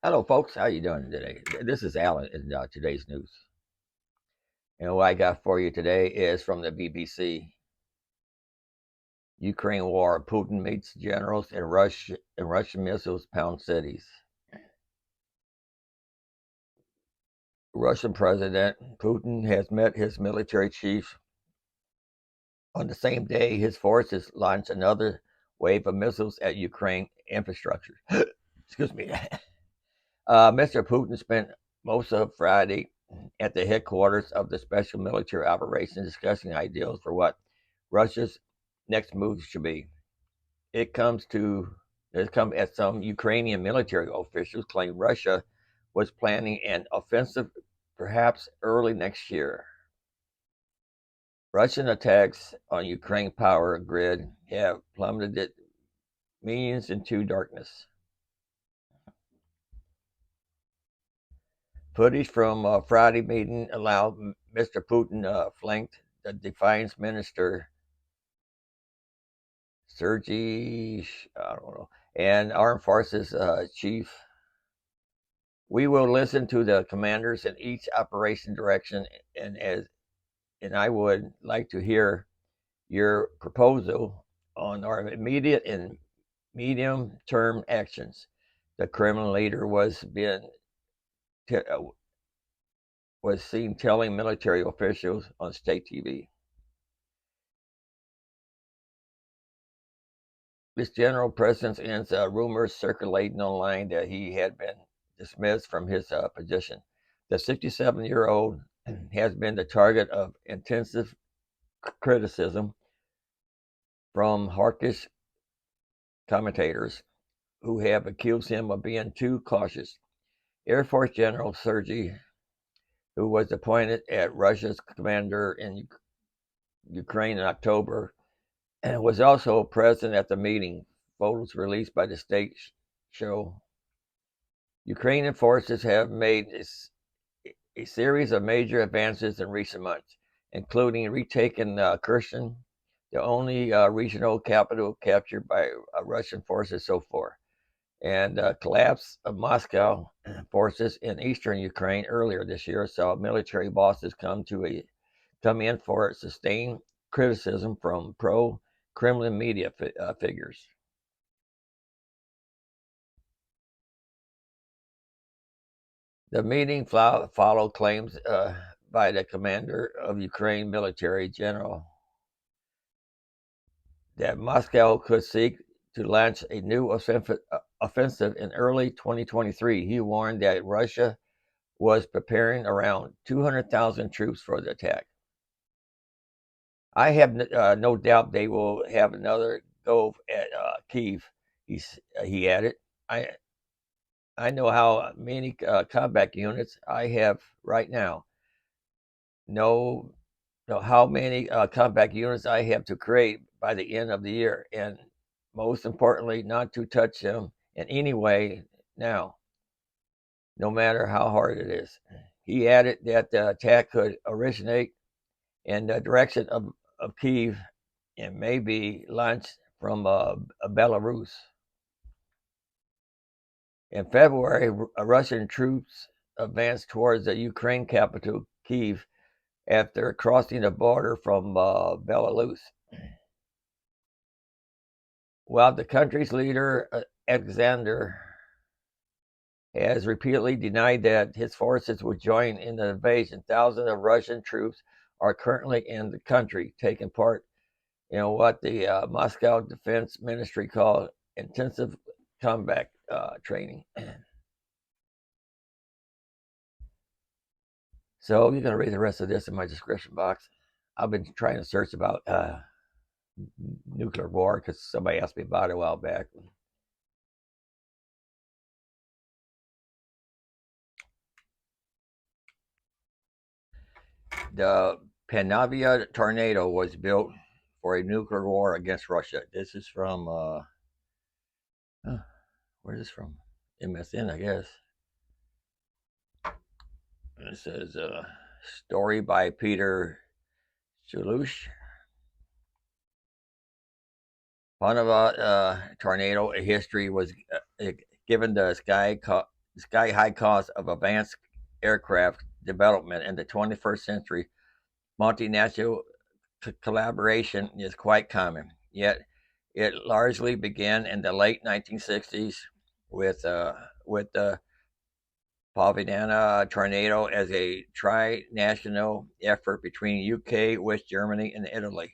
Hello, folks. How you doing today? This is Alan in today's news. And what I got for you today is from the BBC. Ukraine war. Putin meets generals and Russian missiles pound cities. Russian President Putin has met his military chief on the same day his forces launched another wave of missiles at Ukraine infrastructure. Excuse me. Mr. Putin spent most of Friday at the headquarters of the Special Military Operation discussing ideas for what Russia's next move should be. It comes as some Ukrainian military officials claim Russia was planning an offensive perhaps early next year. Russian attacks on Ukraine power grid have plummeted millions into darkness. Footage from a Friday meeting allowed Mr. Putin flanked the defense minister Sergei, I don't know, and armed forces chief. We will listen to the commanders in each operation direction, and I would like to hear your proposal on our immediate and medium term actions. The Kremlin leader was seen telling military officials on state TV. This general presence ends rumors circulating online that he had been dismissed from his position. The 67-year-old has been the target of intensive criticism from hawkish commentators who have accused him of being too cautious. Air Force General Sergei, who was appointed as Russia's commander in Ukraine in October, and was also present at the meeting. Photos released by the state show Ukrainian forces have made a series of major advances in recent months, including retaking Kherson, the only regional capital captured by Russian forces so far, and collapse of Moscow forces in eastern Ukraine earlier this year saw military bosses come in for sustained criticism from pro-Kremlin media figures. The meeting followed claims by the commander of Ukraine military general that Moscow could seek to launch a new offensive in early 2023. He warned that Russia was preparing around 200,000 troops for the attack. I have no doubt they will have another go at Kiev, he added. I know how many combat units I have right now. Know how many combat units I have to create by the end of the year, and most importantly, not to touch them in any way now, no matter how hard it is. He added that the attack could originate in the direction of Kiev and may be launched from Belarus. In February, Russian troops advanced towards the Ukraine capital, Kiev, after crossing the border from Belarus. While the country's leader, Alexander, has repeatedly denied that his forces would join in the invasion, thousands of Russian troops are currently in the country, taking part in what the Moscow Defense Ministry called intensive combat training. So you're going to read the rest of this in my description box. I've been trying to search about nuclear war because somebody asked me about it a while back. The Panavia tornado was built for a nuclear war against Russia. This is from, where's this from? MSN, I guess. It says, story by Peter Chulush. Panavia tornado history was given the sky sky-high cost of advanced aircraft development in the 21st century, multinational collaboration is quite common. Yet, it largely began in the late 1960s with the Panavia tornado as a tri-national effort between UK, West Germany, and Italy.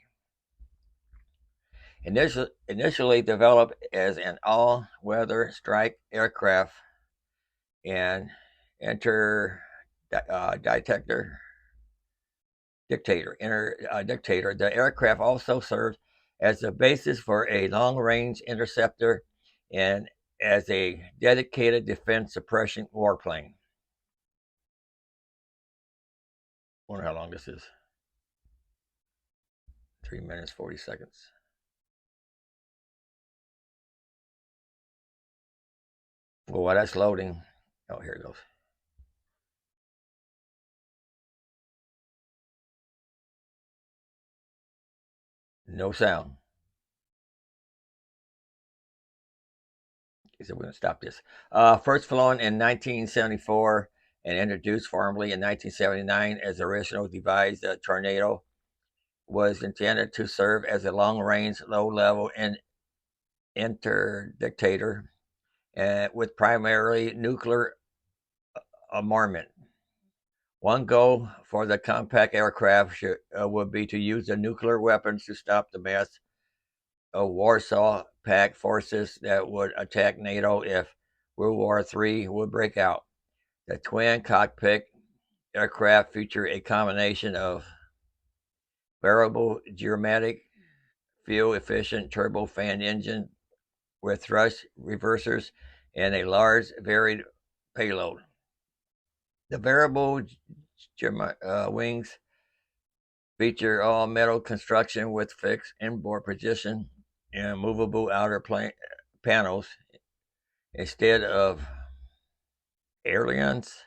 Initially developed as an all-weather strike aircraft and inter detector dictator. The aircraft also served as the basis for a long-range interceptor and as a dedicated defense suppression warplane. Wonder how long this is. 3 minutes 40 seconds. Well, while that's loading, oh, here it goes. No sound. Okay, so we're going to stop this. First flown in 1974 and introduced formally in 1979 as the original devised tornado, was intended to serve as a long-range, low-level interdictator with primarily nuclear armament. One goal for the compact aircraft would be to use the nuclear weapons to stop the mass of Warsaw Pact forces that would attack NATO if World War III would break out. The twin cockpit aircraft feature a combination of variable geometric, fuel-efficient turbofan engine with thrust reversers and a large varied payload. The variable wings feature all metal construction with fixed inboard position and movable outer panels instead of ailerons.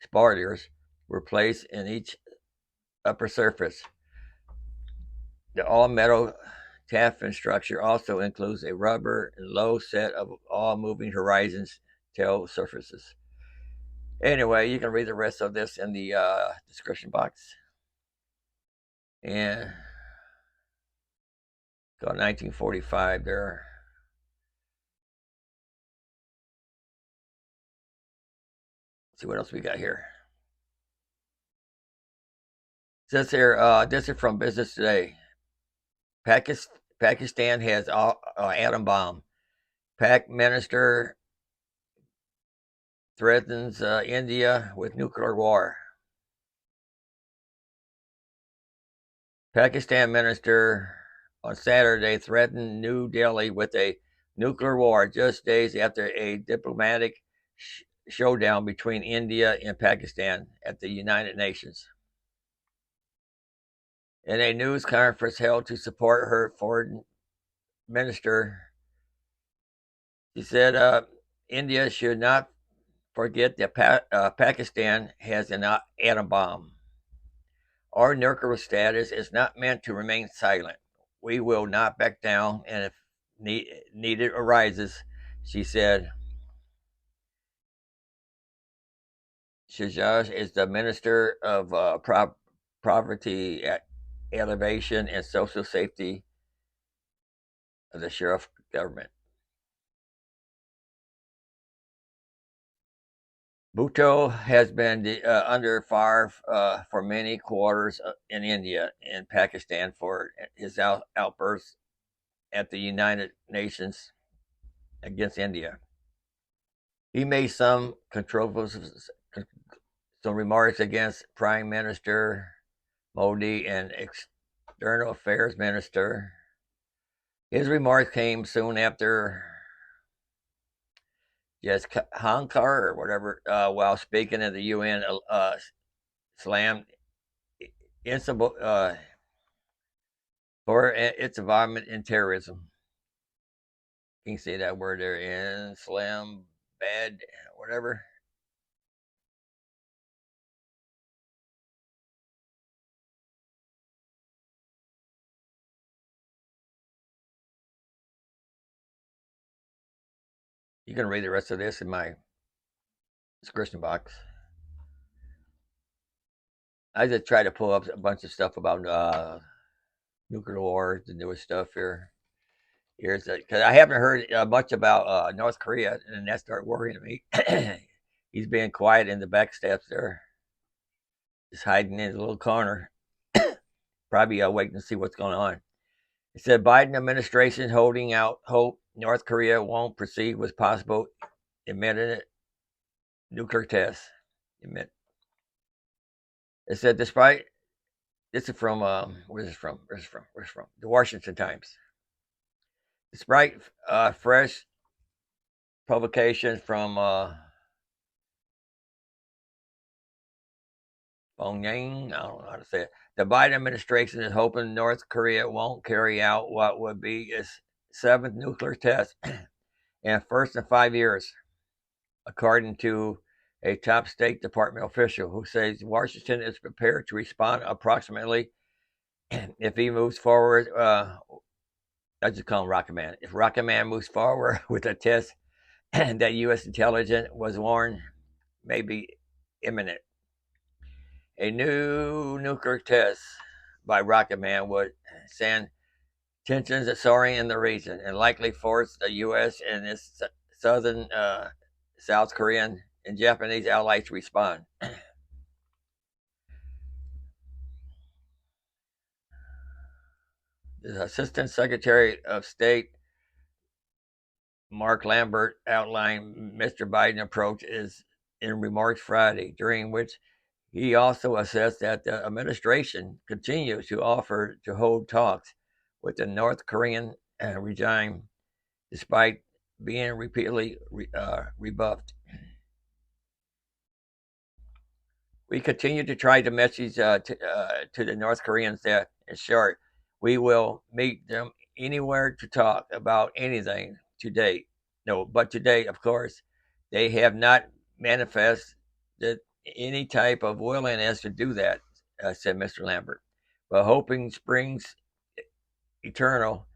Spoilers were placed in each upper surface. The all-metal taffin structure also includes a rubber and low set of all moving horizons tail surfaces. Anyway, you can read the rest of this in the description box. And go 1945 there. Let's see what else we got here. It says here, this is from Business Today. Pakistan has atom bomb. Pak minister threatens India with nuclear war. Pakistan minister on Saturday threatened New Delhi with a nuclear war just days after a diplomatic showdown between India and Pakistan at the United Nations. In a news conference held to support her foreign minister, she said India should not forget that Pakistan has an atom bomb. Our nuclear status is not meant to remain silent. We will not back down, and if needed arises, she said. Shazia is the Minister of Poverty, Elevation, and Social Safety of the Sharif government. Bhutto has been under fire for many quarters in India and Pakistan for his outbursts at the United Nations against India. He made some remarks against Prime Minister Modi and External Affairs Minister. His remarks came soon after Hankar or whatever, while speaking at the UN, slammed for its involvement in terrorism. You can say that word there, Islam, bad, whatever. You can read the rest of this in my Christian box. I just try to pull up a bunch of stuff about nuclear war, the newest stuff here. Here's because I haven't heard much about North Korea, and that started worrying me. He's being quiet in the back steps there, just hiding in a little corner, probably waiting to see what's going on. It said Biden administration holding out hope North Korea won't proceed with possible imminent nuclear tests. It said despite this is from where's this from? Where's it from? The Washington Times. Despite fresh publications from Pyongyang, I don't know how to say it. The Biden administration is hoping North Korea won't carry out what would be its seventh nuclear test in first in 5 years, according to a top State Department official who says Washington is prepared to respond approximately if he moves forward. I just call him Rocket Man. If Rocket Man moves forward with a test that U.S. intelligence was warned may be imminent. A new nuclear test by Rocket Man would send tensions soaring in the region and likely force the U.S. and its southern South Korean and Japanese allies to respond. The Assistant Secretary of State Mark Lambert outlined Mr. Biden's approach in remarks Friday, during which he also assessed that the administration continues to offer to hold talks with the North Korean regime despite being repeatedly rebuffed. We continue to try to message to the North Koreans that, in short, we will meet them anywhere to talk about anything to date. No, but today, of course, they have not manifested any type of willingness to do that, said Mr. Lambert. But hoping springs eternal,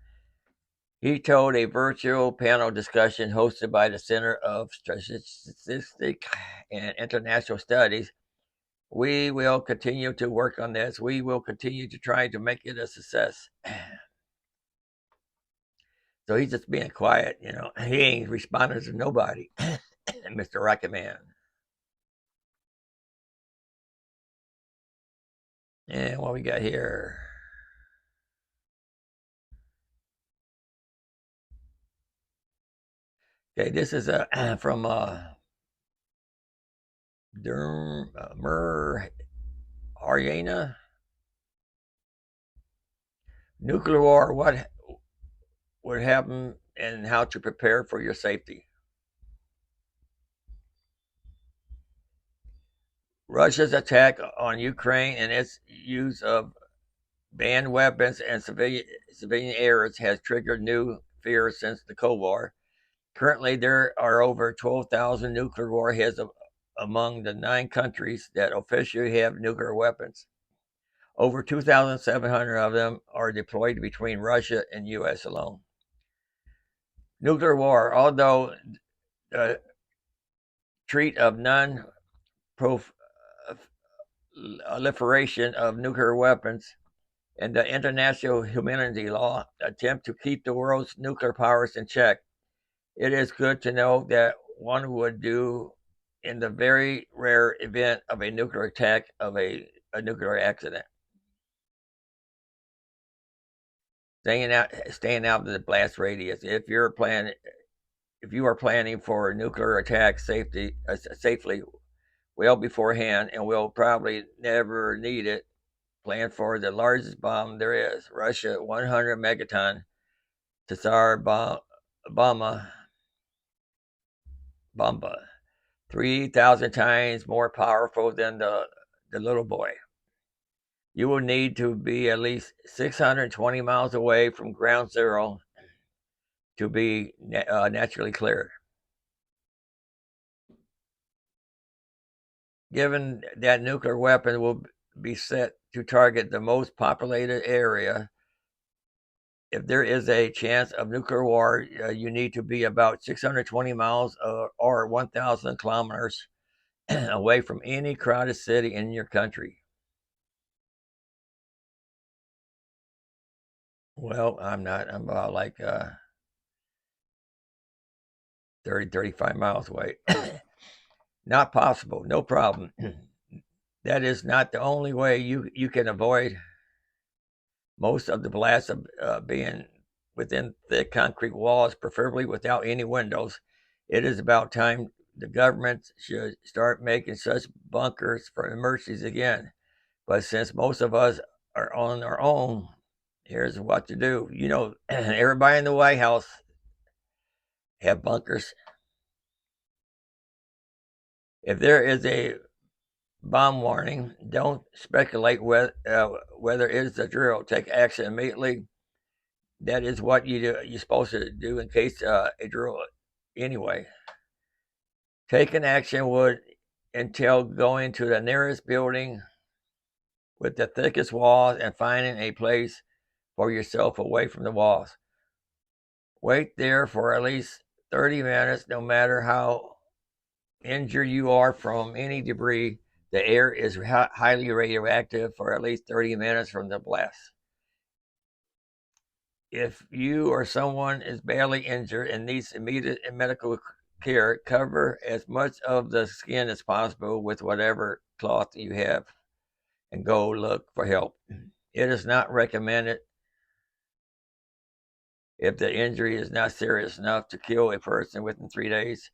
he told a virtual panel discussion hosted by the Center of Strategic and International Studies. We will continue to work on this. We will continue to try to make it a success. So he's just being quiet, you know. He ain't responding to nobody, Mr. Rocket Man. And what we got here? Okay, this is from Haryana. Nuclear war, what would happen and how to prepare for your safety. Russia's attack on Ukraine and its use of banned weapons and civilian areas has triggered new fears since the Cold War. Currently, there are over 12,000 nuclear warheads among the 9 countries that officially have nuclear weapons. Over 2,700 of them are deployed between Russia and U.S. alone. Nuclear war, although the treat of non-proliferation of nuclear weapons and the international humanity law attempt to keep the world's nuclear powers in check, it is good to know that one would do in the very rare event of a nuclear attack, of a nuclear accident. Staying out of the blast radius. If you are planning for a nuclear attack safely, well beforehand, and will probably never need it, plan for the largest bomb there is. Russia 100 megaton Tsar Bomba, 3,000 times more powerful than the little boy. You will need to be at least 620 miles away from ground zero to be naturally cleared. Given that nuclear weapon will be set to target the most populated area, if there is a chance of nuclear war, you need to be about 620 miles or 1,000 kilometers away from any crowded city in your country. Well, I'm not. I'm about like 30, 35 miles away. Not possible. No problem. That is not the only way you can avoid most of the blasts of being within thick concrete walls, preferably without any windows. It is about time the government should start making such bunkers for emergencies again. But since most of us are on our own, here's what to do. You know, everybody in the White House have bunkers. If there is a bomb warning, don't speculate whether it is a drill. Take action immediately. That is what you're supposed to do in case a drill. Anyway, taking action would entail going to the nearest building with the thickest walls and finding a place for yourself away from the walls. Wait there for at least 30 minutes, no matter how injured you are from any debris. The air is highly radioactive for at least 30 minutes from the blast. If you or someone is badly injured and needs immediate medical care, cover as much of the skin as possible with whatever cloth you have and go look for help. It is not recommended if the injury is not serious enough to kill a person within 3 days.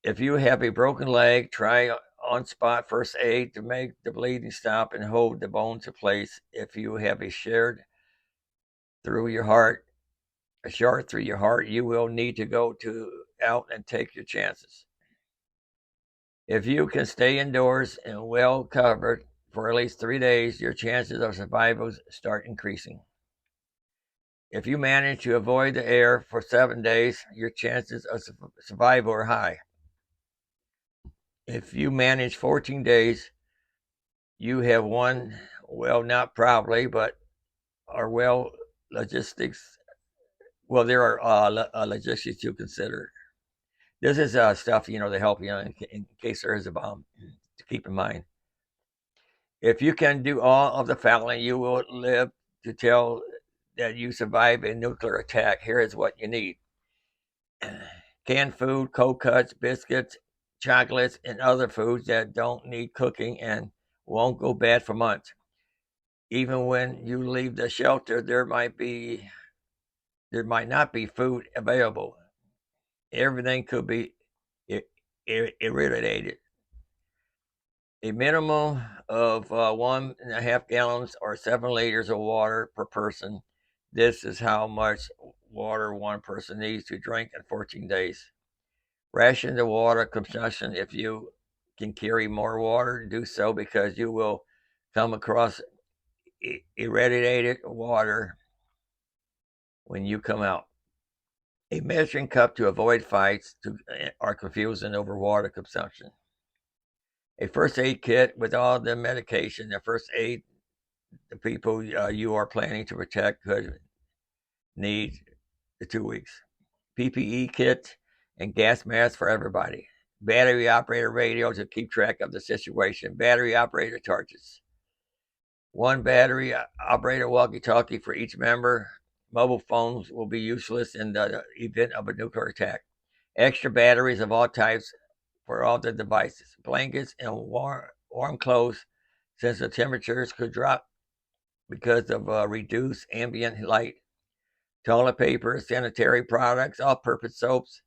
If you have a broken leg, try on spot first aid to make the bleeding stop and hold the bones in place. If you have a shard through your heart, you will need to go out and take your chances. If you can stay indoors and well covered for at least 3 days, your chances of survival start increasing. If you manage to avoid the air for 7 days, your chances of survival are high. If you manage 14 days, you have won. Well, not probably, but are well logistics. Well, there are logistics to consider. This is stuff, to help you in case there is a bomb, to keep in mind. If you can do all of the following, you will live to tell that you survived a nuclear attack. Here is what you need: canned food, cold cuts, biscuits, chocolates, and other foods that don't need cooking and won't go bad for months. Even when you leave the shelter, there might not be food available. Everything could be irradiated. A minimum of 1.5 gallons or 7 liters of water per person. This is how much water one person needs to drink in 14 days. Ration the water consumption. If you can carry more water, do so, because you will come across irradiated water when you come out. A measuring cup to avoid fights or confusion over water consumption. A first aid kit with all the medication, the first aid the people you are planning to protect could need the 2 weeks. PPE kit and gas masks for everybody. Battery operator radio to keep track of the situation. Battery operator torches. One battery operator walkie-talkie for each member. Mobile phones will be useless in the event of a nuclear attack. Extra batteries of all types for all the devices. Blankets and warm clothes, since the temperatures could drop because of reduced ambient light. Toilet paper, sanitary products, all-purpose soaps,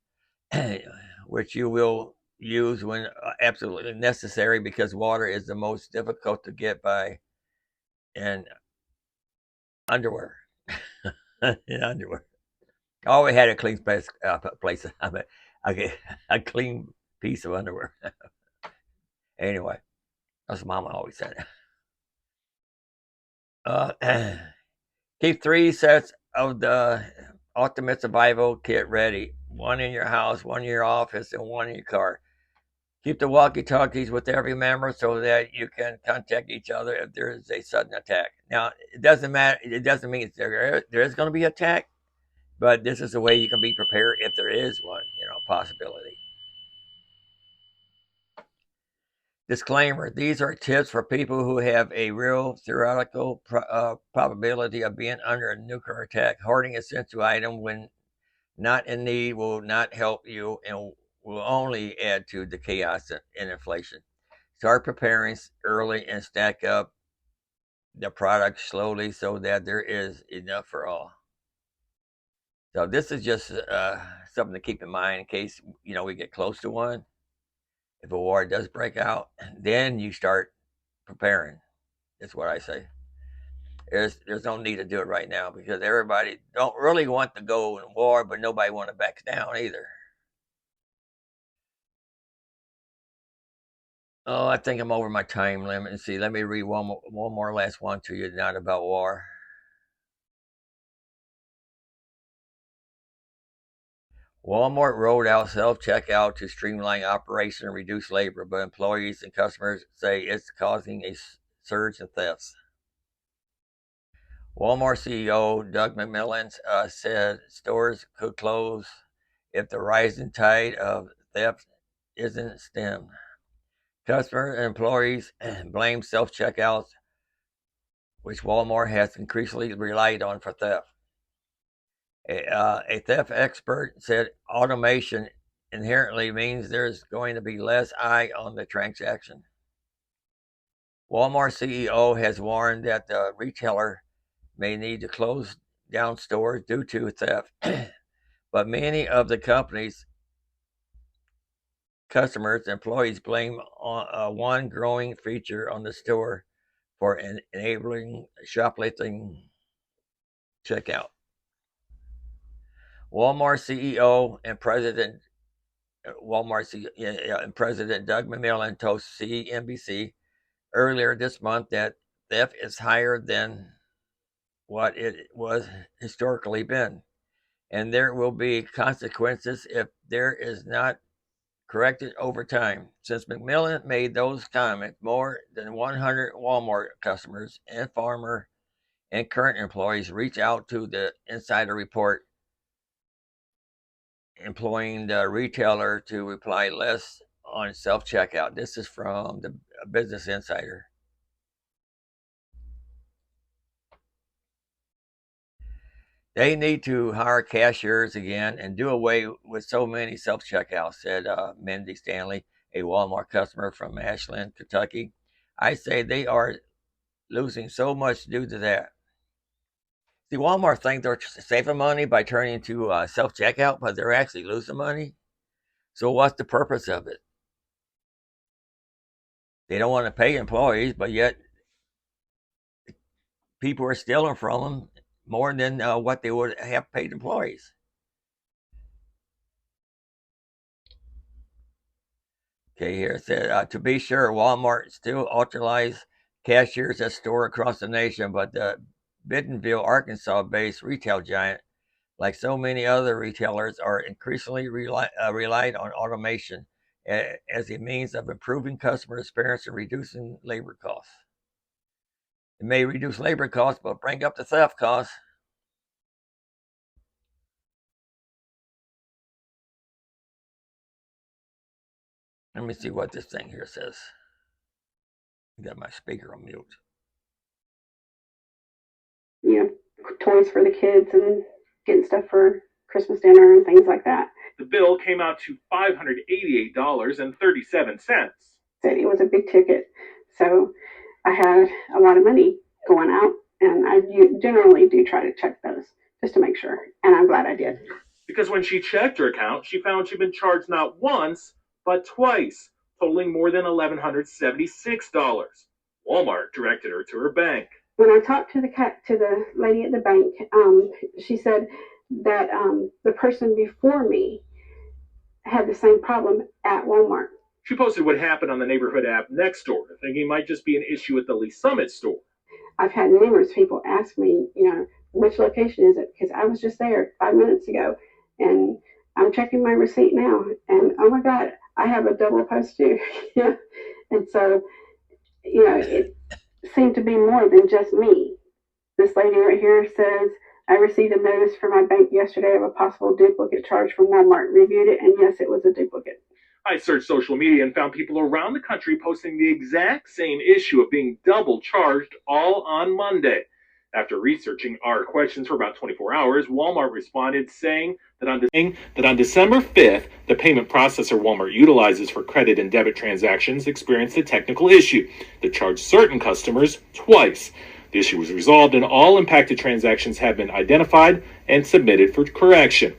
which you will use when absolutely necessary, because water is the most difficult to get by, and underwear. Underwear. I always had a clean place. I mean, a clean piece of underwear. Anyway, that's what Mama always said. Keep 3 sets of the ultimate survival kit ready. One in your house, one in your office, and one in your car. Keep the walkie-talkies with every member so that you can contact each other if there is a sudden attack. Now, it doesn't matter. It doesn't mean there is going to be an attack, but this is the way you can be prepared if there is one, possibility. Disclaimer: these are tips for people who have a real theoretical probability of being under a nuclear attack. Hoarding essential item when not in need will not help you and will only add to the chaos and inflation. Start preparing early and stack up the product slowly so that there is enough for all. So this is just something to keep in mind in case we get close to one. If a war does break out, then you start preparing. That's what I say. There's no need to do it right now because everybody don't really want to go in war, but nobody want to back down either. Oh, I think I'm over my time limit. And see, let me read one more last one to you, not about war. Walmart rolled out self-checkout to streamline operation and reduce labor, but employees and customers say it's causing a surge in thefts. Walmart CEO Doug McMillon said stores could close if the rising tide of theft isn't stemmed. Customers and employees blame self-checkouts, which Walmart has increasingly relied on for theft. A theft expert said automation inherently means there's going to be less eye on the transaction. Walmart CEO has warned that the retailer may need to close down stores due to theft, but many of the company's customers and employees blame one growing feature on the store for enabling shoplifting checkout. Walmart CEO and President Doug McMillon told CNBC earlier this month that theft is higher than what it was historically been, and there will be consequences if there is not corrected over time. Since McMillon made those comments, more than 100 Walmart customers and former and current employees reached out to the Insider Report, employing the retailer to reply less on self-checkout. This is from the Business Insider. They need to hire cashiers again and do away with so many self-checkouts, said Mindy Stanley, a Walmart customer from Ashland, Kentucky. I say they are losing so much due to that. See, Walmart think they're saving money by turning to self-checkout, but they're actually losing money. So what's the purpose of it? They don't want to pay employees, but yet people are stealing from them more than what they would have paid employees. Okay, here it said, to be sure, Walmart still authorizes cashiers at stores across the nation, but the Bentonville, Arkansas-based retail giant, like so many other retailers, are increasingly relied on automation as a means of improving customer experience and reducing labor costs. It may reduce labor costs, but bring up the theft costs. Let me see what this thing here says. I got my speaker on mute. You know, toys for the kids and getting stuff for Christmas dinner and things like that. The bill came out to $588.37. It was a big ticket, so I had a lot of money going out, and I generally do try to check those just to make sure, and I'm glad I did. Because when she checked her account, she found she'd been charged not once, but twice, totaling more than $1,176. Walmart directed her to her bank. When I talked to the lady at the bank, she said that the person before me had the same problem at Walmart. She posted what happened on the neighborhood app Nextdoor, thinking it might just be an issue at the Lee Summit store. I've had numerous people ask me, which location is it? Because I was just there 5 minutes ago, and I'm checking my receipt now, and oh my God, I have a double post too. And so, it seemed to be more than just me. This lady right here says, I received a notice from my bank yesterday of a possible duplicate charge from Walmart. Reviewed it, and yes, it was a duplicate. I searched social media and found people around the country posting the exact same issue of being double charged all on Monday. After researching our questions for about 24 hours, Walmart responded saying that on December 5th, the payment processor Walmart utilizes for credit and debit transactions experienced a technical issue that charged certain customers twice. The issue was resolved and all impacted transactions have been identified and submitted for correction.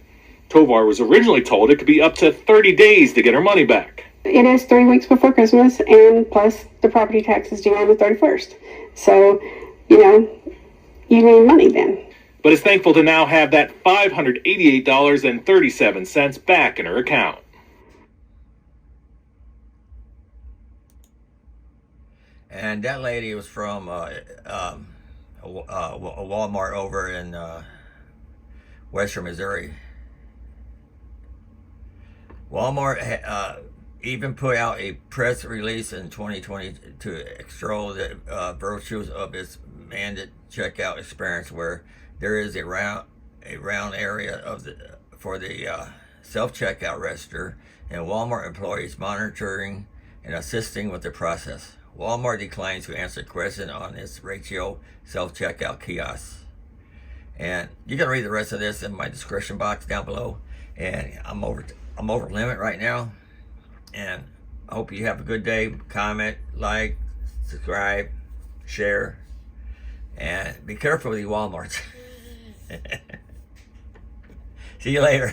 Tovar was originally told it could be up to 30 days to get her money back. It is 3 weeks before Christmas, and plus the property tax is due on the 31st. So, you need money then. But is thankful to now have that $588.37 back in her account. And that lady was from a Walmart over in Western Missouri. Walmart even put out a press release in 2020 to extol the virtues of its mandated checkout experience, where there is a round area for the self-checkout register, and Walmart employees monitoring and assisting with the process. Walmart declines to answer questions on its ratio self-checkout kiosks. And you can read the rest of this in my description box down below. And I'm over limit right now. And I hope you have a good day. Comment, like, subscribe, share, and be careful with the Walmarts. See you later.